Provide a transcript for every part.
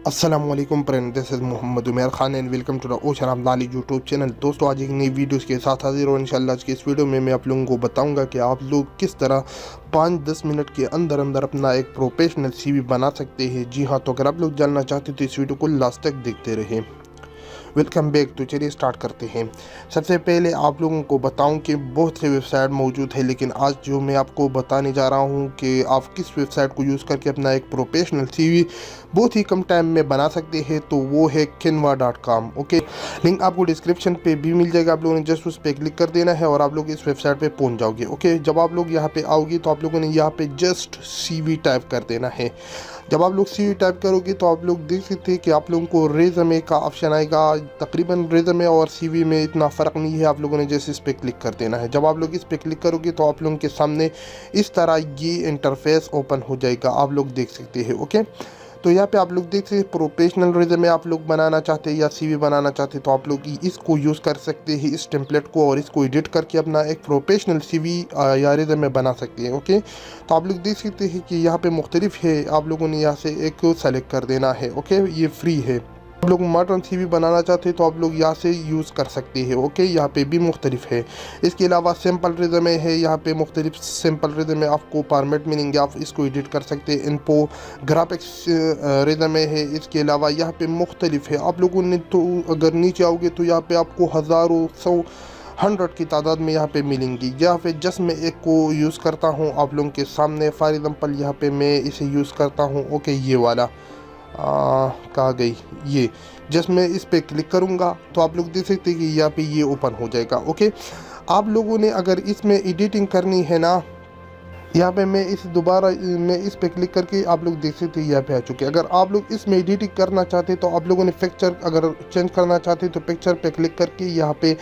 अस्सलामुअलैकुम friend, this is 𝗪𝗵𝗁 and welcome to the 𝗪𝗏𝗇 YouTube channel. दोस्तों, आज एक नई वीडियोस के साथ हाजिर हो इंशाल्लाह। आज की इस वीडियो में मैं आप लोगों को बताऊंगा कि आप लोग किस तरह 5-10 मिनट के अंदर अपना एक प्रोफेशनल CV बना सकते हैं। जी हाँ, तो अगर आप लोग जानना चाहते हो तो इस वीडियो को लास्ट तक देखते रहें। Welcome back. तो चलिए स्टार्ट करते हैं। सबसे पहले आप लोगों को बताऊं कि बहुत से वेबसाइट मौजूद है, लेकिन आज जो मैं आपको बताने जा रहा हूं कि आप किस वेबसाइट को यूज़ करके अपना एक प्रोफेशनल CV बहुत ही कम टाइम में बना सकते हैं, तो वो है 𝗪𝗏.com। ओके, लिंक आपको डिस्क्रिप्शन पे भी मिल जाएगा। आप लोगों ने जस्ट उस पर क्लिक कर देना है और आप लोग इस वेबसाइट पे पहुंच जाओगे। ओके, जब आप लोग यहाँ पे आओगे तो आप लोगों ने यहाँ पे जस्ट CV टाइप कर देना है। जब आप लोग CV टाइप करोगे तो आप लोग देख सकते हैं कि आप लोगों को रेज़मे का ऑप्शन आएगा। तकरीबन रेज़मे और CV में इतना फ़र्क नहीं है। आप लोगों ने जैसे इस पर क्लिक कर देना है। जब आप लोग इस पर क्लिक करोगे तो आप लोगों के सामने इस तरह ये इंटरफेस ओपन हो जाएगा। आप लोग देख सकते हैं। ओके, तो यहाँ पे आप लोग देख सकते हैं प्रोफेशनल रेज़मे आप लोग बनाना चाहते हैं या CV बनाना चाहते हैं तो आप लोग इसको यूज़ कर सकते हैं, इस टेम्पलेट को, और इसको एडिट करके अपना एक प्रोफेशनल CV या रेज़मे बना सकते हैं। ओके, तो आप लोग देख सकते हैं कि यहाँ पे मुख्तलिफ है। आप लोगों ने यहाँ से एक सेलेक्ट कर देना है। ओके, ये फ्री है। आप लोग मॉडर्न CV बनाना चाहते हैं तो आप लोग यहाँ से यूज़ कर सकते हैं। ओके, यहाँ पे भी मुख्तलिफ है। इसके अलावा सिंपल रेज़मे है। यहाँ पे मुख्तलिफ सिंपल रेज़मे आपको फॉर्मेट मिलेंगे, आप इसको एडिट कर सकते हैं। इनको ग्राफिक्स रेज़मे है। इसके अलावा यहाँ पे मुख्तलिफ है। आप लोगों ने तो अगर नीचे आओगे तो यहाँ पे आपको हज़ारों, 100 की तादाद में यहाँ पे मिलेंगी। यहाँ पे जस्ट मैं एक को यूज़ करता हूँ आप लोगों के सामने। फॉर एग्जांपल यहाँ पे मैं इसे यूज़ करता हूँ। ओके, ये वाला कहाँ गई ये। जस्ट मैं इस पे क्लिक करूँगा तो आप लोग देख सकते हैं कि यहाँ पे ये ओपन हो जाएगा। ओके, आप लोगों ने अगर इसमें एडिटिंग करनी है ना, यहाँ पे मैं इस पे क्लिक करके आप लोग देख सकते हैं यहाँ पे आ चुके हैं। अगर आप लोग इसमें एडिटिंग करना चाहते हैं तो आप लोगों ने पिक्चर अगर चेंज करना चाहते हैं तो पिक्चर पे क्लिक करके यहाँ पे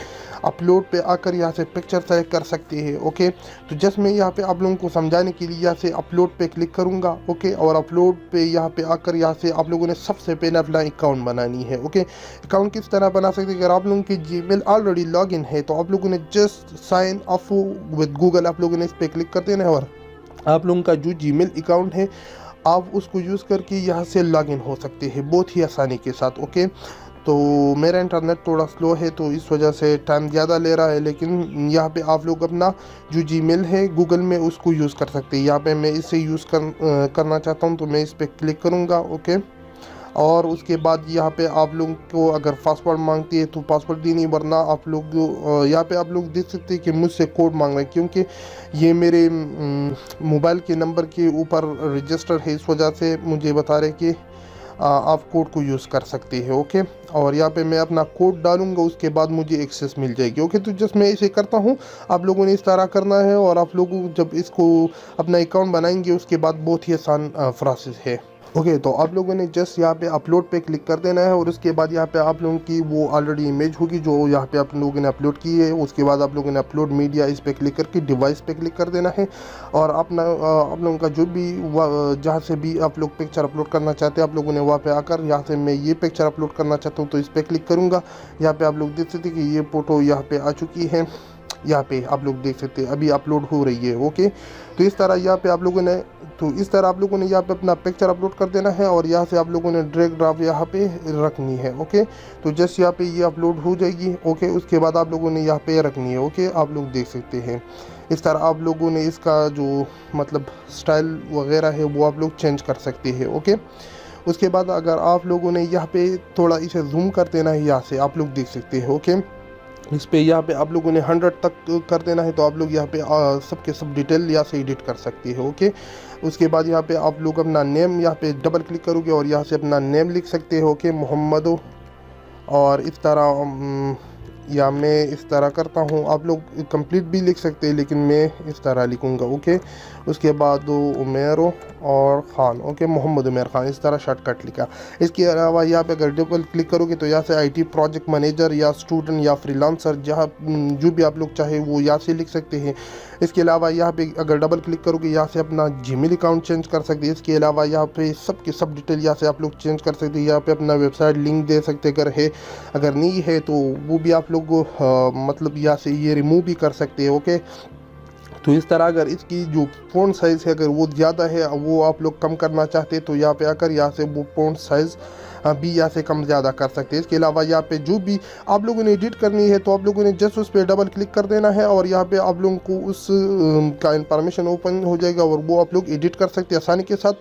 अपलोड पे आकर यहाँ से पिक्चर सेलेक्ट कर सकते हैं। ओके, तो जस्ट मैं यहाँ पे आप लोगों को समझाने के लिए यहाँ से अपलोड पे क्लिक करूँगा। ओके, और अपलोड पे यहाँ पे आकर यहाँ से आप लोगों ने सबसे पहले अपना अकाउंट बनानी है। ओके, अकाउंट किस तरह बना सकते हैं? अगर आप लोगों की जीमेल ऑलरेडी लॉगिन है तो आप लोगों ने just sign up with Google आप लोगों ने इस पर क्लिक कर देना है और आप लोगों का जो जीमेल अकाउंट है आप उसको यूज़ करके यहाँ से लॉगिन हो सकते हैं बहुत ही आसानी के साथ। ओके, तो मेरा इंटरनेट थोड़ा स्लो है तो इस वजह से टाइम ज़्यादा ले रहा है, लेकिन यहाँ पे आप लोग अपना जो जीमेल है गूगल में उसको यूज़ कर सकते हैं। यहाँ पे मैं इसे यूज़ करना चाहता हूँ तो मैं इस पर क्लिक करूँगा। ओके, और उसके बाद यहाँ पे आप लोगों को अगर पासवर्ड मांगती है तो पासवर्ड दी नहीं, वरना आप लोग यहाँ पे आप लोग देख सकते हैं कि मुझसे कोड मांग रहे हैं, क्योंकि ये मेरे मोबाइल के नंबर के ऊपर रजिस्टर है। इस वजह से मुझे बता रहे कि आप कोड को यूज़ कर सकते हैं। ओके, और यहाँ पे मैं अपना कोड डालूंगा, उसके बाद मुझे एक्सेस मिल जाएगी। ओके, तो जस्ट मैं इसे करता हूँ। आप लोगों ने इस तरह करना है और आप लोग जब इसको अपना अकाउंट बनाएंगे उसके बाद बहुत ही आसान प्रोसेस है। ओके, तो आप लोगों ने जस्ट यहाँ पे अपलोड पे क्लिक कर देना है और उसके बाद यहाँ पे आप लोगों की वो ऑलरेडी इमेज होगी जो यहाँ पे आप लोगों ने अपलोड की है। उसके बाद आप लोगों ने अपलोड मीडिया इस पे क्लिक करके डिवाइस पे क्लिक कर देना है और अपना आप लोगों का जो भी जहाँ से भी आप लोग पिक्चर अपलोड करना चाहते हैं आप लोगों ने वहाँ पे आकर यहाँ से मैं ये पिक्चर अपलोड करना चाहता हूँ तो इस पर क्लिक करूँगा। यहाँ पे आप लोग देख सकते हैं कि ये फ़ोटो यहाँ पे आ चुकी है। यहाँ पे आप लोग देख सकते हैं अभी अपलोड हो रही है। ओके, तो इस तरह यहाँ पे आप लोगों ने यहाँ पे अपना पिक्चर अपलोड कर देना है और यहाँ से आप लोगों ने ड्रैग ड्रॉप यहाँ पे रखनी है। ओके, तो जस्ट यहाँ पे ये अपलोड हो जाएगी। ओके, उसके बाद आप लोगों ने यहाँ पे रखनी है। ओके, आप लोग देख सकते हैं इस तरह आप लोगों ने इसका जो मतलब स्टाइल वगैरह है वो आप लोग चेंज कर सकते हैं। ओके, उसके बाद अगर आप लोगों ने यहाँ पे थोड़ा इसे जूम कर देना है, यहाँ से आप लोग देख सकते हैं। ओके, इस पे यहाँ पे आप लोगों ने 100 तक कर देना है तो आप लोग यहाँ पे सबके सब डिटेल यहाँ से एडिट कर सकते हैं। ओके, उसके बाद यहाँ पे आप लोग अपना नेम यहाँ पे डबल क्लिक करोगे और यहाँ से अपना नेम लिख सकते हो। ओके, मोहम्मद, और इस तरह या मैं इस तरह करता हूँ। आप लोग कंप्लीट भी लिख सकते हैं लेकिन मैं इस तरह लिखूँगा। ओके, उसके बाद उमेर और ख़ान। ओके, मोहम्मद उमेर ख़ान, इस तरह शॉर्टकट लिखा। इसके अलावा यहाँ पे अगर डबल क्लिक करोगे तो यहाँ से IT प्रोजेक्ट मैनेजर या स्टूडेंट या फ्रीलांसर जहाँ जो भी आप लोग चाहे वो यहाँ से लिख सकते हैं। इसके अलावा यहाँ पे अगर डबल क्लिक करोगे यहाँ से अपना जीमेल अकाउंट चेंज कर सकते हैं। इसके अलावा यहाँ पे सबके सब डिटेल यहाँ से आप लोग चेंज कर सकते हैं। यहाँ पे अपना वेबसाइट लिंक दे सकते अगर है, अगर नहीं है तो वो भी आप लोग मतलब यहाँ से ये रिमूव भी कर सकते हैं। ओके, तो इस तरह अगर इसकी जो फ़ॉन्ट साइज़ है अगर वो ज़्यादा है, वो आप लोग कम करना चाहते तो यहाँ पे आकर यहाँ से वो फ़ॉन्ट साइज़ भी यहाँ से कम ज़्यादा कर सकते हैं। इसके अलावा यहाँ पे जो भी आप लोगों ने एडिट करनी है तो आप लोगों ने जस्ट उस पर डबल क्लिक कर देना है और यहाँ पे आप लोगों को उस का इन्फॉर्मेशन ओपन हो जाएगा और वो आप लोग एडिट कर सकते हैं आसानी के साथ।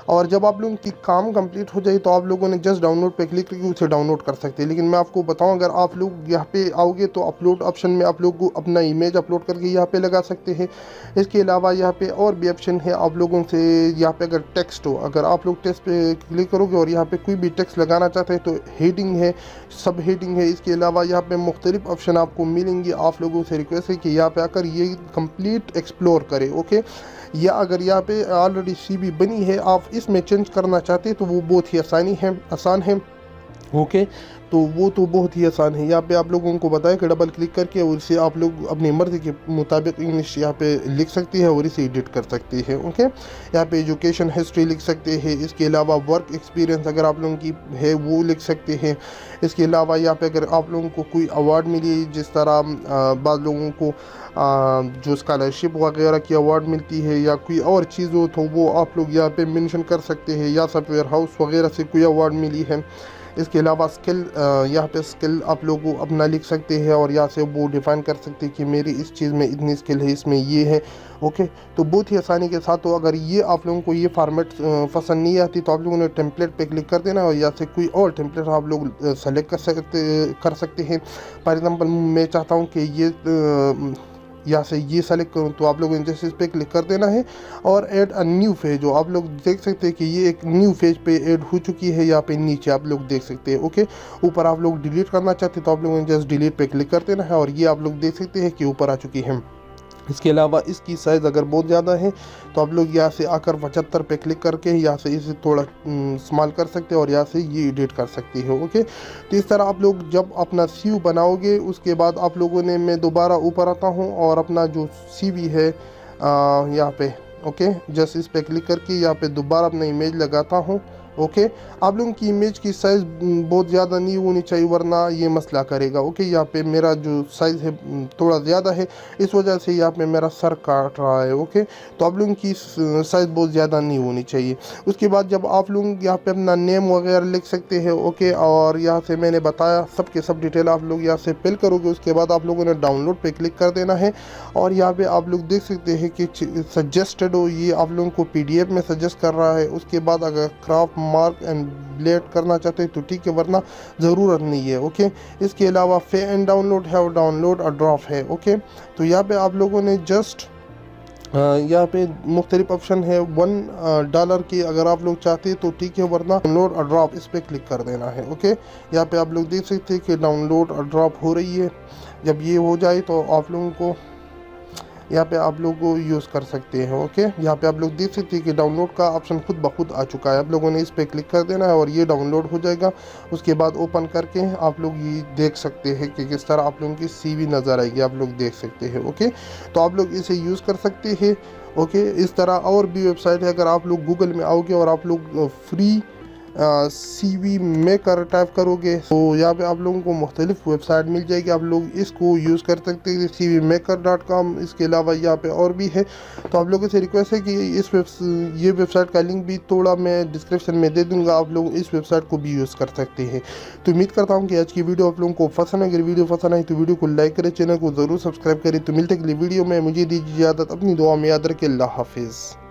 और जब आप लोगों की काम कंप्लीट हो जाए तो आप लोगों ने जस्ट डाउनलोड पे क्लिक करके उसे डाउनलोड कर सकते हैं। लेकिन मैं आपको बताऊं, अगर आप लोग यहाँ पे आओगे तो अपलोड ऑप्शन में आप लोग को अपना इमेज अपलोड करके यहाँ पे लगा सकते हैं। इसके अलावा यहाँ पे और भी ऑप्शन है आप लोगों से, यहाँ पे अगर टेक्स्ट हो, अगर आप लोग टेक्स्ट पे क्लिक करोगे और यहाँ पे कोई भी टेक्स्ट लगाना चाहते हैं तो हेडिंग है, सब हेडिंग है। इसके अलावा यहाँ पे मुख्तलिफ ऑप्शन आपको मिलेंगे। आप लोगों से रिक्वेस्ट है कि यहाँ पे आकर ये कंप्लीट एक्सप्लोर करें, ओके। या अगर यहाँ पे ऑलरेडी CV बनी है, आप इसमें चेंज करना चाहते हैं तो वो बहुत ही आसान है, ओके। तो वो तो बहुत ही आसान है। यहाँ पे आप लोगों को बताया कि डबल क्लिक करके और इसे आप लोग अपनी मर्ज़ी के मुताबिक इंग्लिश यहाँ पे लिख सकती है और इसे एडिट कर सकती है, ओके। यहाँ पे एजुकेशन हिस्ट्री लिख सकते हैं। इसके अलावा वर्क एक्सपीरियंस अगर आप लोगों की है वो लिख सकते हैं। इसके अलावा यहाँ पे अगर आप लोगों को कोई अवार्ड मिली, जिस तरह बाद लोगों को जो स्कॉलरशिप वगैरह की अवार्ड मिलती है या कोई और चीज़ हो तो वो आप लोग यहाँ पे मेंशन कर सकते हैं, या सॉफ्टवेयर हाउस वगैरह से कोई अवार्ड मिली है। इसके अलावा स्किल, यहाँ पे स्किल आप लोग अपना लिख सकते हैं और यहाँ से वो डिफ़ाइन कर सकते हैं कि मेरी इस चीज़ में इतनी स्किल है, इसमें ये है, ओके। तो बहुत ही आसानी के साथ। तो अगर ये आप लोगों को ये फॉर्मेट पसंद नहीं आती तो आप लोगों ने टेम्पलेट पे क्लिक कर देना और यहाँ से कोई और टेम्पलेट आप लोग सेलेक्ट कर सकते हैं। फॉर एग्ज़ाम्पल मैं चाहता हूँ कि ये यहाँ से ये सेलेक्ट करूँ तो आप लोगों ने जैसे इस पर क्लिक कर देना है और ऐड अ न्यू पेज, जो आप लोग देख सकते हैं कि ये एक न्यू पेज पे ऐड हो चुकी है। यहाँ पे नीचे आप लोग देख सकते हैं, ओके। ऊपर आप लोग डिलीट करना चाहते हैं तो आप लोगों ने जस्ट डिलीट पे क्लिक कर देना है और ये आप लोग देख सकते हैं कि ऊपर आ चुकी है। इसके अलावा इसकी साइज़ अगर बहुत ज़्यादा है तो आप लोग यहाँ से आकर 75 पे क्लिक करके यहाँ से इसे थोड़ा स्मॉल कर सकते हैं और यहाँ से ये एडिट कर सकती है, ओके। तो इस तरह आप लोग जब अपना CV बनाओगे उसके बाद आप लोगों ने, मैं दोबारा ऊपर आता हूँ और अपना जो CV है यहाँ पे, ओके, जस्ट इस पर क्लिक करके यहाँ पे दोबारा अपना इमेज लगाता हूँ, ओके। आप लोगों की इमेज की साइज़ बहुत ज़्यादा नहीं होनी चाहिए वरना ये मसला करेगा, ओके। यहाँ पे मेरा जो साइज़ है थोड़ा ज़्यादा है, इस वजह से यहाँ पे मेरा सर काट रहा है, ओके। तो आप लोगों की साइज़ बहुत ज़्यादा नहीं होनी चाहिए। उसके बाद जब आप लोग यहाँ पे अपना नेम वगैरह लिख सकते हैं, ओके। और यहाँ से मैंने बताया सब डिटेल आप लोग यहाँ से फिल करोगे। उसके बाद आप लोगों ने डाउनलोड पे क्लिक कर देना है और यहाँ पे आप लोग देख सकते हैं कि सजेस्टेड हो, ये आप लोगों को PDF में सजेस्ट कर रहा है। उसके बाद अगर क्राफ्ट मार्क एंड ब्लेड करना चाहते हैं तो ठीक है, वरना ज़रूरत नहीं है, ओके। इसके अलावा पे एंड डाउनलोड है और डाउनलोड और ड्रॉप है, ओके। तो यहाँ पे आप लोगों ने जस्ट यहाँ पे मुख्तलिफ ऑप्शन है। $1 की अगर आप लोग चाहते हैं तो ठीक है, वरना डाउनलोड और ड्रॉप इस पर क्लिक कर देना है, ओके। यहाँ पे आप लोग देख सकते हैं कि डाउनलोड और ड्रॉप हो रही है। जब ये हो जाए तो आप लोगों को यहाँ पे आप लोग को यूज़ कर सकते हैं, ओके। यहाँ पे आप लोग देख सकते हैं कि डाउनलोड का ऑप्शन खुद ब खुद आ चुका है। आप लोगों ने इस पर क्लिक कर देना है और ये डाउनलोड हो जाएगा। उसके बाद ओपन करके आप लोग ये देख सकते हैं कि किस तरह आप लोगों की CV नज़र आएगी, आप लोग देख सकते हैं, ओके। तो आप लोग इसे यूज़ कर सकते हैं, ओके। इस तरह और भी वेबसाइट है। अगर आप लोग गूगल में आओगे और आप लोग फ्री CV मेकर टाइप करोगे तो यहाँ पे आप लोगों को मुख्तलिफ वेबसाइट मिल जाएगी, आप लोग इसको यूज़ कर सकते हैं, 𝗪𝗏𝑚𝑒𝑘𝑟.com। इसके अलावा यहाँ पे और भी है। तो आप लोगों से रिक्वेस्ट है कि ये वेबसाइट का लिंक भी थोड़ा मैं डिस्क्रिप्शन में दे दूँगा, आप लोग इस वेबसाइट को भी यूज़ कर सकते हैं। तो उम्मीद करता हूँ कि आज की वीडियो आप लोगों को पसंद है। अगर वीडियो पसंद आई तो वीडियो को लाइक करें, चैनल को ज़रूर सब्सक्राइब करें। तो मिलते अगली वीडियो में, मुझे दीजिए इजाज़त, अपनी दुआ में याद रखें। अल्लाह हाफिज़।